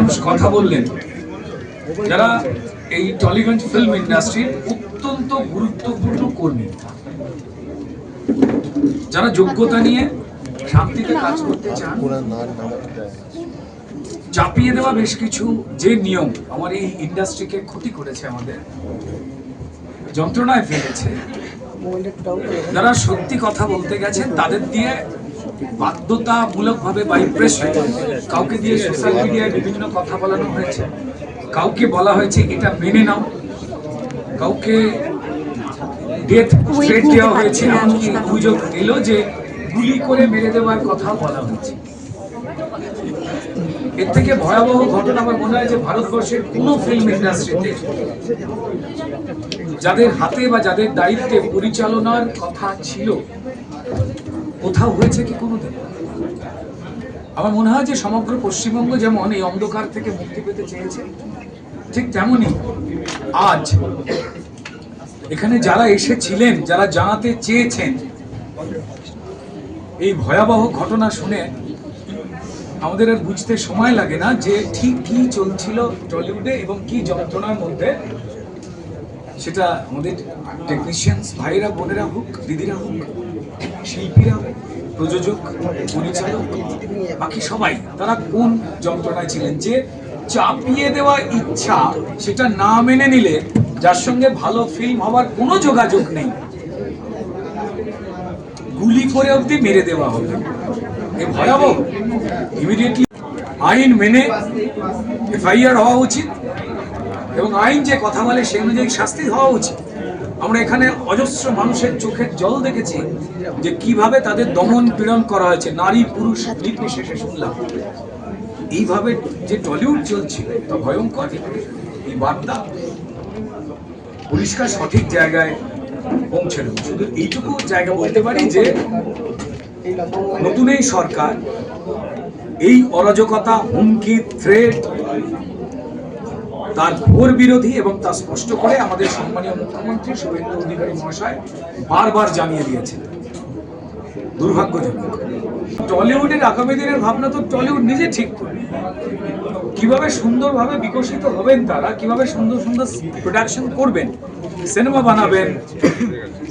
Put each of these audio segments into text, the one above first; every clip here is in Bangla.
মানুষ কথা বললেন যারা এই টলিগঞ্জ ফিল্ম ইন্ডাস্ট্রির অত্যন্ত গুরুত্বপূর্ণ কর্মী, যারা যোগ্যতা নিয়ে শান্তিতে কাজ করতে চান। চাপিয়ে দেওয়া বেশ কিছু যে নিয়ম আমার এই ইন্ডাস্ট্রিকে ক্ষতি করেছে, আমাদের যন্ত্রণায় ফেলেছে, যারা সত্যি কথা বলতে গেছেন তাদের দিয়ে বাধ্যতামূলকভাবে বাই প্রেশার কাউকে দিয়ে সোশ্যাল মিডিয়ায় বিভিন্ন কথা বলানো হয়েছে, কাউকে বলা হয়েছে এটা মেনে নাও, কাউকে ডেথ থ্রেট দেওয়া হয়েছে, এমনকি অভিযোগ এলো যে গুলি করে মেরে দেওয়ার কথা বলা হয়েছে। এর থেকে ভয়াবহ ঘটনা আমার মনে হয় যে ভারতবর্ষের কোনো ফিল্ম ইন্ডাস্ট্রিতে যাদের হাতে বা যাদের দায়িত্বে পরিচালনার কথা ছিল কোথাও হয়েছে কি কোনোদিন? আমার মনে হয় যে সমগ্র পশ্চিমবঙ্গ যেমন এই অন্ধকার থেকে মুক্তি পেতে চেয়েছে, ঠিক তেমনি আজ এখানে যারা এসেছিলেন, যারা জানাতে চেয়েছেন, এই ভয়াবহ ঘটনা শুনে আমাদের আর বুঝতে সময় লাগে না যে ঠিক কি চলছিল টলিউডে এবং কি যন্ত্রণার মধ্যে। সেটা আমাদের টেকনিশিয়ানস ভাইরা বোনেরা হোক, দিদিরা হোক, শিল্পীরা হোক, প্রযোজক, পরিচালক, বাকি সবাই তারা কোন যন্ত্রণায় ছিলেন যে চাপিয়ে দেওয়া ইচ্ছা সেটা না মেনে নিলে যার সঙ্গে ভালো ফিল্ম হওয়ার কোনো যোগাযোগ নেই গুলি করে অবধি মেরে দেওয়া হবে। এ ভয়াবহ। ইমিডিয়েটলি আইন মেনে এফআইআর হওয়া উচিত এবং আইন যে কথা বলে সেই অনুযায়ী শাস্তি হওয়া উচিত। আমরা এখানে অজস্র মানুষের চোখের জল দেখেছি যে কিভাবে তাদের দমন পীড়ন করা হয়েছে, নারী পুরুষ নির্বিশেষে শুনলাম। এইভাবে যে টলিউড চলছিল তা ভয়ঙ্কর। এই বার্তা পরিষ্কার সঠিক জায়গায় পৌঁছে দেব। শুধু এইটুকু জায়গা বলতে পারি যে নতুন এই সরকার এই অরাজকতা, হুমকি, থ্রেট তার ঘোর বিরোধী এবং তা স্পষ্ট করে আমাদের সম্মানীয় মুখ্যমন্ত্রী শুভেন্দু অধিকারী মহাশয় বারবার জানিয়ে দিয়েছেন। দুর্ভাগ্যজনক। টলিউডের আগামী দিনের ভাবনা তো টলিউড নিজে ঠিক করবে, কিভাবে সুন্দরভাবে বিকশিত হবেন তারা, কিভাবে সুন্দর সুন্দর প্রোডাকশন করবেন, সিনেমা বানাবেন,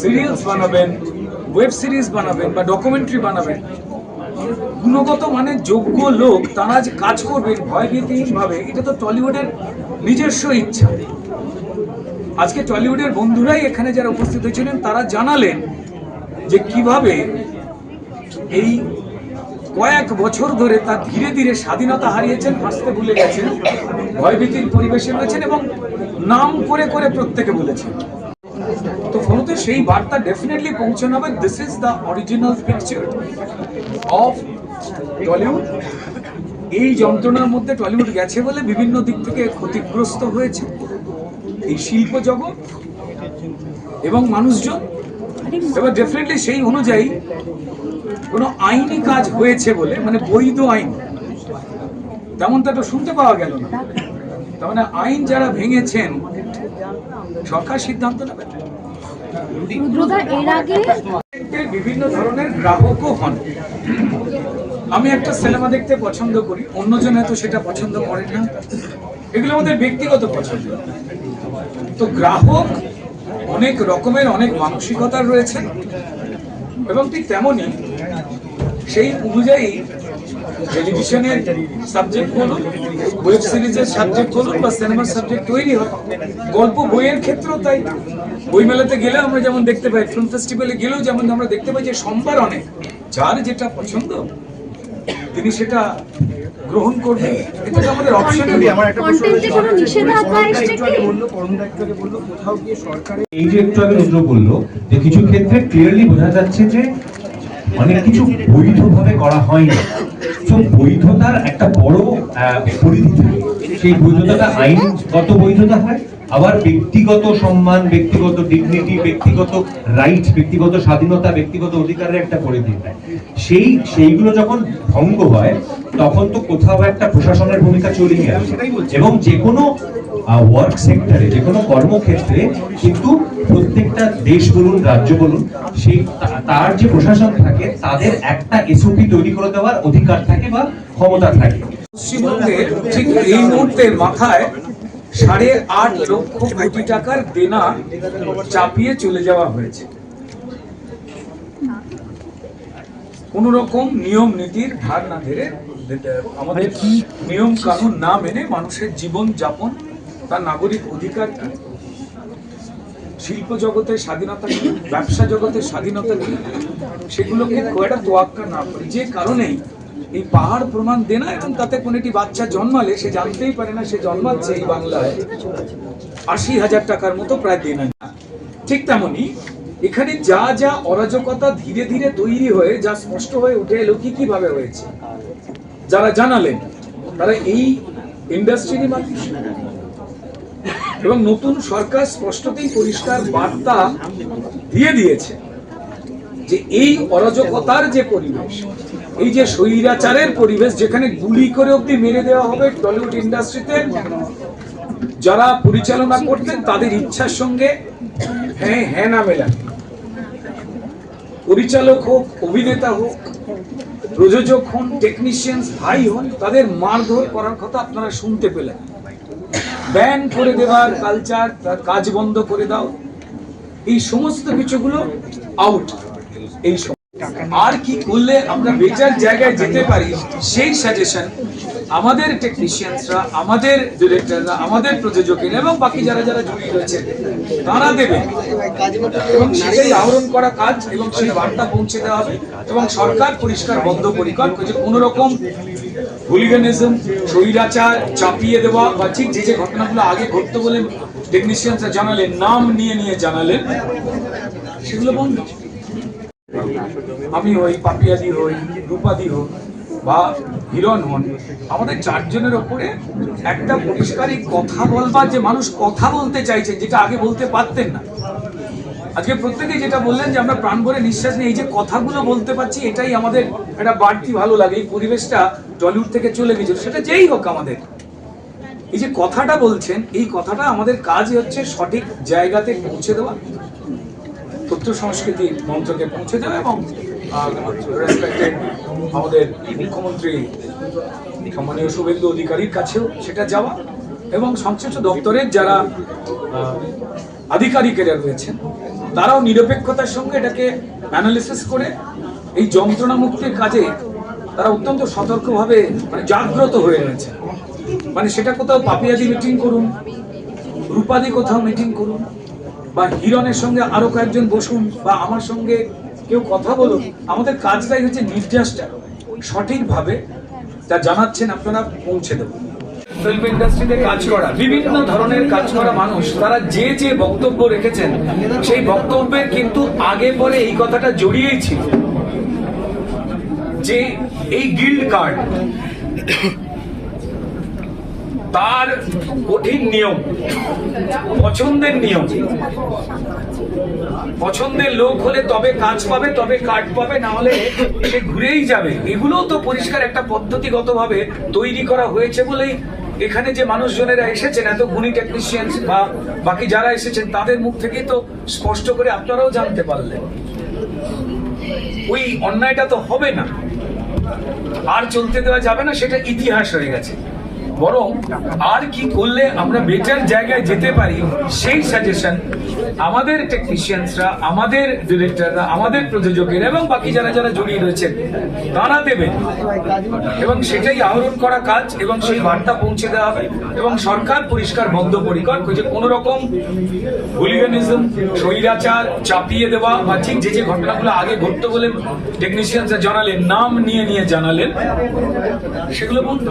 সিরিয়ালস বানাবেন, ওয়েব সিরিজ বানাবেন বা ডকুমেন্টারি বানাবেন। গুণগত মানের যোগ্য লোক তারা যে কাজ করবেন ভয়ভীতিহীনভাবে, এটা তো টলিউডের নিজস্ব ইচ্ছা। আজকে টলিউডের বন্ধুরাই এখানে যারা উপস্থিত হয়েছিলেন তারা জানালেন যে কিভাবে এই কয়েক বছর ধরে তার ধীরে ধীরে স্বাধীনতা হারিয়েছেন, হাসতে ভুলে গেছেন, ভয়ভীতির পরিবেশে রয়েছেন এবং নাম করে করে প্রত্যেকে বলেছেন। তো ফলত সেই বার্তা ডেফিনেটলি পৌঁছানো হবে। This is the original picture of Tollywood. এই যন্ত্রণার মধ্যে টলিউড গেছে বলে বিভিন্ন দিক থেকে ক্ষতিগ্রস্ত হয়েছে এই শিল্প জগৎ এবং মানুষজন। এবার ডেফিনেটলি সেই অনুযায়ী কোনো আইনি কাজ হয়েছে বলে, মানে বৈধ আইন তেমনটা তো শুনতে পাওয়া গেল না। তার মানে আইন যারা ভেঙেছেন সরকার সিদ্ধান্ত নেবে। বিভিন্ন ধরনের গ্রাহকও হন। আমি একটা সিনেমা দেখতে পছন্দ করি, অন্যজন হয়তো সেটা পছন্দ করেন না, এগুলো আমাদের ব্যক্তিগত পছন্দ। তো গ্রাহক অনেক রকমের, অনেক মানসিকতার রয়েছে এবং ঠিক তেমনই সেই অনুযায়ী টেলিভিশনের সাবজেক্ট বলুন, ওয়েব সিরিজের সাবজেক্ট বলুন বা সিনেমার সাবজেক্ট তৈরি হয়। গল্প বইয়ের ক্ষেত্রেও তাই। বইমেলাতে গেলে আমরা যেমন দেখতে পাই, ফিল্ম ফেস্টিভ্যালে গেলেও যেমন আমরা দেখতে পাই যে সম্ভার অনেক, যার যেটা পছন্দ তিনি সেটা গ্রহণ করবেন। এটা তো আমাদের অপশন। এই যে একটু আগে রুদ্র বললো যে কিছু ক্ষেত্রে ক্লিয়ারলি বোঝা যাচ্ছে যে অনেক কিছু বৈধভাবে করা হয়নি। তো বৈধতার একটা বড় পরিধি থাকে। সেই বৈধতাটা আইনগত বৈধতা হয়, আবার ব্যক্তিগত সম্মান, ব্যক্তিগত ডিগনিটি, ব্যক্তিগত রাইট, ব্যক্তিগত স্বাধীনতা, ব্যক্তিগত অধিকারের একটা পরিধি হয়। সেইগুলো যখন ভঙ্গ হয় তখন তো কোথাও একটা প্রশাসনের ভূমিকা চলে গিয়ে আসে এবং যে কোনো ওয়ার্ক সেক্টরে, যে কোনো কর্মক্ষেত্রে কিন্তু প্রত্যেকটা দেশ বলুন, রাজ্য বলুন, সেই তার যে প্রশাসন থাকে তাদের একটা এসওপি তৈরি করে দেওয়ার অধিকার থাকে বা ক্ষমতা থাকে। পশ্চিমবঙ্গের ঠিক এই মুহূর্তের মাথায় 8.5 লক্ষ কোটি টাকার দেনা চাপিয়ে চলে যাওয়া হয়েছে। কোন রকম নিয়ম নীতির ধার না ধরে, আমাদের নিয়ম কানুন না মেনে মানুষের জীবন যাপন, তার নাগরিক অধিকার কি, শিল্প জগতের স্বাধীনতা কি, ব্যবসা জগতের স্বাধীনতা কি, সেগুলোকে খুব একটা তোয়াক্কা না করে, যে কারণেই এই পাহাড় প্রমাণ দেনা, এবং তাতে কোনো একটি বাচ্চা জন্মালে সে জানতেই পারে না সে জন্মাচ্ছে এই বাংলায় 80,000 টাকার মতো প্রায় দেনা। ঠিক তেমনি এখানে যা যা অরাজকতা ধীরে ধীরে তৈরি হয়ে যা স্পষ্ট হয়ে উঠে এলো কি ভাবে হয়েছে, যারা জানালেন তারা এই ইন্ডাস্ট্রির মানুষ, এবং নতুন সরকার স্পষ্টতই পরিষ্কার বার্তা দিয়ে দিয়েছে যে এই অরাজকতার যে পরিবেশ, এই যে স্বৈরাচারের পরিবেশ, যেখানে গুলি করে অব্দি মেরে দেওয়া হবে টলিউড ইন্ডাস্ট্রিতে যারা পরিচালনা করতেন তাদের ইচ্ছার সঙ্গে হ্যাঁ না মেলান, পরিচালক হোক, অভিনেতা হোক, প্রযোজক হন, টেকনিশিয়ানস ভাই হন, তাদের মারধর করার কথা আপনারা শুনতে পেলেন। ব্যান করে দেওয়ার কালচার, তার কাজ বন্ধ করে দাও, এই সমস্ত কিছুগুলো আউট। এই আর কি করলে আমরা বেটার জায়গায় যেতে পারি সেই সাজেশন আমাদের টেকনিশিয়ানসরা, আমাদের ডিরেক্টররা, আমাদের প্রযোজকেরা এবং বাকি যারা যারা জড়িয়ে রয়েছে তারা দেবে, এবং সেটাই আহরণ করা কাজ এবং সেই বার্তা পৌঁছে দেওয়া হবে। এবং সরকার পরিষ্কার বদ্ধপরিকর যে কোনো রকম হুলিগানিজম, স্বৈরাচার চাপিয়ে দেওয়া বা ঠিক যে যে ঘটনাগুলো আগে ঘটতো বলে টেকনিশিয়ানসরা জানালেন, নাম নিয়ে জানালেন, সেগুলো বন্ধ। আমি হই, পাপিয়াদি হই, রূপাদি হোক বা হিরণ হন, আমাদের 4 জনের ওপরে একটা পরিষ্কারই কথা বলবার, যে মানুষ কথা বলতে চাইছে যেটা আগে বলতে পারতেন না। আজকে প্রত্যেকেই যেটা বললেন যে আমরা প্রাণ ভরে নিঃশ্বাস নিয়ে এই যে কথাগুলো বলতে পারছি, এটাই আমাদের একটা বাড়তি ভালো লাগে। এই পরিবেশটা টলিউড থেকে চলে গেছিল, সেটা যেই হোক, আমাদের এই যে কথাটা বলছেন, এই কথাটা আমাদের কাজই হচ্ছে সঠিক জায়গাতে পৌঁছে দেওয়া, তথ্য সংস্কৃতি মন্ত্রকে পৌঁছে দেওয়া, এবং আমাদের মুখ্যমন্ত্রী সম্মানীয় শুভেন্দু অধিকারীর কাছেও সেটা যাওয়া, এবং সংশ্লিষ্ট দপ্তরের যারা আধিকারিকেরা রয়েছেন তারাও নিরপেক্ষতার সঙ্গে এটাকে অ্যানালিসিস করে এই যন্ত্রণা মুক্তির কাজে তারা অত্যন্ত সতর্কভাবে জাগ্রত হয়ে রয়েছে। সেটা কোথাও পাপিয়াদি মিটিং করুন, রূপাদি কোথাও মিটিং করুন, বা হিরণের সঙ্গে আরো কয়েকজন বসুন, বা আমার সঙ্গে কেউ কথা বলুন, আমাদের কাজটাই হচ্ছে নির্দেশটা সঠিকভাবে যা জানাচ্ছেন আপনারা পৌঁছে দেবেন। ফিল্ম ইন্ডাস্ট্রিতে কাজ করা, বিভিন্ন ধরনের কাজ করা মানুষ, তারা যে যে বক্তব্য রেখেছেন সেই বক্তব্যের কিন্তু আগে পরে এই কথাটা জড়িয়েই ছিল যে এই গিল্ড কার্ড তার কঠিন নিয়ম, পছন্দের নিয়ম, পছন্দের লোক হলে তবে কাজ পাবে, তবে কার্ড পাবে, না হলে সে ঘুরেই যাবে। এগুলো তো পরিষ্কার একটা পদ্ধতিগতভাবে তৈরি করা হয়েছে বলেই এখানে যে মানুষজনেরা এসেছেন, এত গুণী টেকনিশিয়ানস বা বাকি যারা এসেছেন, তাদের মুখ থেকেই তো স্পষ্ট করে আপনারাও জানতে পারলেন। ওই অন্যায়টা তো হবে না, আর চলতে দেওয়া যাবে না, সেটা ইতিহাস হয়ে গেছে। বরং আর কি করলে আমরা বেটার জায়গায় যেতে পারি সেই সাজেশন আমাদের টেকনিশিয়ানসরা, আমাদের ডিরেক্টররা, আমাদের প্রযোজকেরা এবং বাকি যারা যারা জড়িয়ে রয়েছেন তারা দেবেন, এবং সেটাই আহরণ করা কাজ এবং সেই বার্তা পৌঁছে দেওয়া হবে। এবং সরকার পরিষ্কার বদ্ধপরিকর যে কোনো রকম হুলিগানিজম, স্বৈরাচার চাপিয়ে দেওয়া বা ঠিক যে যে ঘটনাগুলো আগে ঘটতো বলে টেকনিশিয়ানসরা জানালেন, নাম নিয়ে জানালেন, সেগুলো বন্ধ।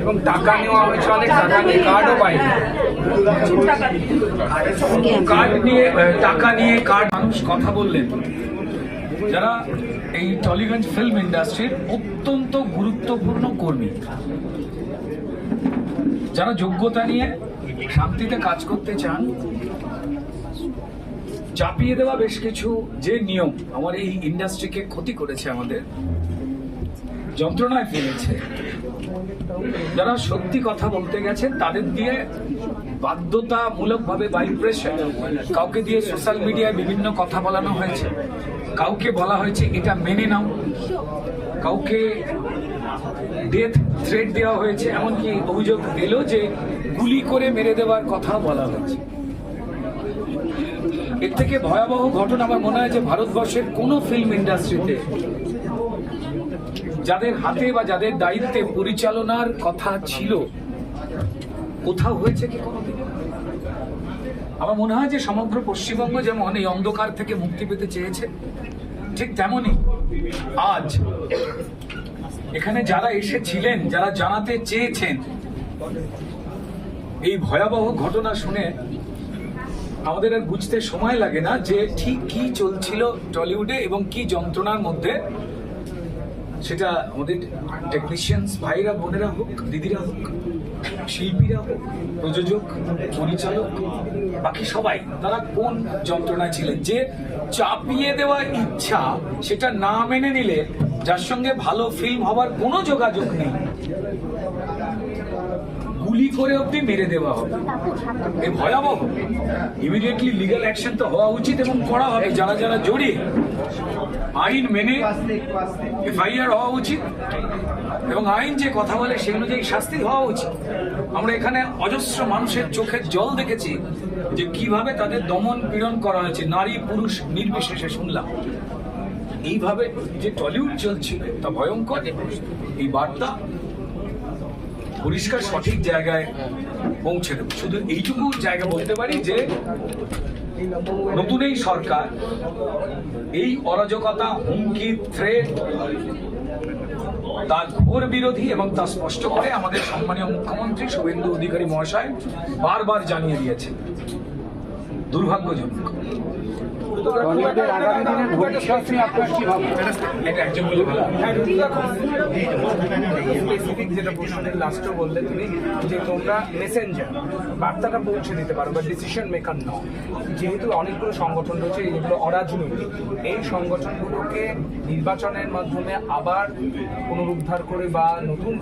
এবং টাকা নেওয়া হয়েছে, অনেক টাকা নিয়ে কার্ডও পাইনি, কার্ড নিয়ে টাকা নিয়ে কার্ড মানুষ কথা বললেন যারা এই টলিগঞ্জ ফিল্ম ইন্ডাস্ট্রির অত্যন্ত গুরুত্বপূর্ণ কর্মী, যারা যোগ্যতা নিয়ে শান্তিতে কাজ করতে চান। চাপিয়ে দেওয়া বেশ কিছু যে নিয়ম আমার এই ইন্ডাস্ট্রিকে ক্ষতি করেছে, আমাদের যন্ত্রণায় ফেলেছে। যারা সত্যি কথা বলতে গেছেন তাদের দিয়ে বাধ্যতামূলকভাবে বাই প্রেশার কাউকে দিয়ে সোশ্যাল মিডিয়ায় বিভিন্ন কথা বলানো হয়েছে, কাউকে বলা হয়েছে এটা মেনে নাও, কাউকে ডেথ থ্রেট দেওয়া হয়েছে, এমনকি অভিযোগ এলো যে গুলি করে মেরে দেওয়ার কথা বলা হয়েছে। এর থেকে ভয়াবহ ঘটনা আমার মনে হয় যে ভারতবর্ষের কোনো ফিল্ম ইন্ডাস্ট্রিতে যাদের হাতে বা যাদের দায়িত্বে পরিচালনার কথা ছিল কোথাও হয়েছে কি কোনোদিন? আমার মনে হয় যে সমগ্র পশ্চিমবঙ্গ যেমন এই অন্ধকার থেকে মুক্তি পেতে চেয়েছে, ঠিক তেমনি আজ এখানে যারা এসেছিলেন, যারা জানাতে চেয়েছেন, এই ভয়াবহ ঘটনা শুনে আমাদের আর বুঝতে সময় লাগে না যে ঠিক কি চলছিল টলিউডে এবং কি যন্ত্রণার মধ্যে, সেটা আমাদের টেকনিশিয়ানস ভাইরা বোনেরা হোক, দিদিরা হোক, শিল্পীরা হোক, প্রযোজক, পরিচালক, বাকি সবাই তারা কোন যন্ত্রণায় ছিলেন। যে চাপিয়ে দেওয়া ইচ্ছা সেটা না মেনে নিলে যার সঙ্গে ভালো ফিল্ম হবার কোনো যোগাযোগ নেই, গুলি করে অব্দি মেরে দেওয়া হবে, এ ভয়াবহ। ইমিডিয়েটলি লিগ্যাল অ্যাকশন তো হওয়া উচিত এবং করা হবে। যারা যারা জড়িয়ে আইন মেনে এফআইআর হওয়া উচিত এবং আইন যে কথা বলে সে অনুযায়ী শাস্তি হওয়া উচিত। আমরা এখানে অজস্র মানুষের চোখের জল দেখেছি যে কিভাবে তাদের দমন পীড়ন করা হয়েছে, নারী পুরুষ নির্বিশেষে শুনলাম। এইভাবে যে টলিউড চলছিল তা ভয়ঙ্কর। এই বার্তা পরিষ্কার সঠিক জায়গায় পৌঁছে দেব। শুধু এইটুকু জায়গা বলতে পারি যে নতুন এই সরকার এই অরাজকতা, হুমকি, থ্রেট তার ঘোর বিরোধী এবং তা স্পষ্ট করে আমাদের সম্মানীয় মুখ্যমন্ত্রী শুভেন্দু অধিকারী মহাশয় বারবার জানিয়ে দিয়েছেন। দুর্ভাগ্যজনক। যেটা প্রশ্নের লাস্টে বললে তুমি যে তোমরা মেসেঞ্জার, বার্তাটা পৌঁছে দিতে পারো বা ডিসিশন মেকার নও। যেহেতু অনেকগুলো সংগঠন রয়েছে যেগুলো অরাজনৈতিক, এই সংগঠনগুলোকে নির্বাচনের মাধ্যমে আবার পুনরুদ্ধার করে বা নতুন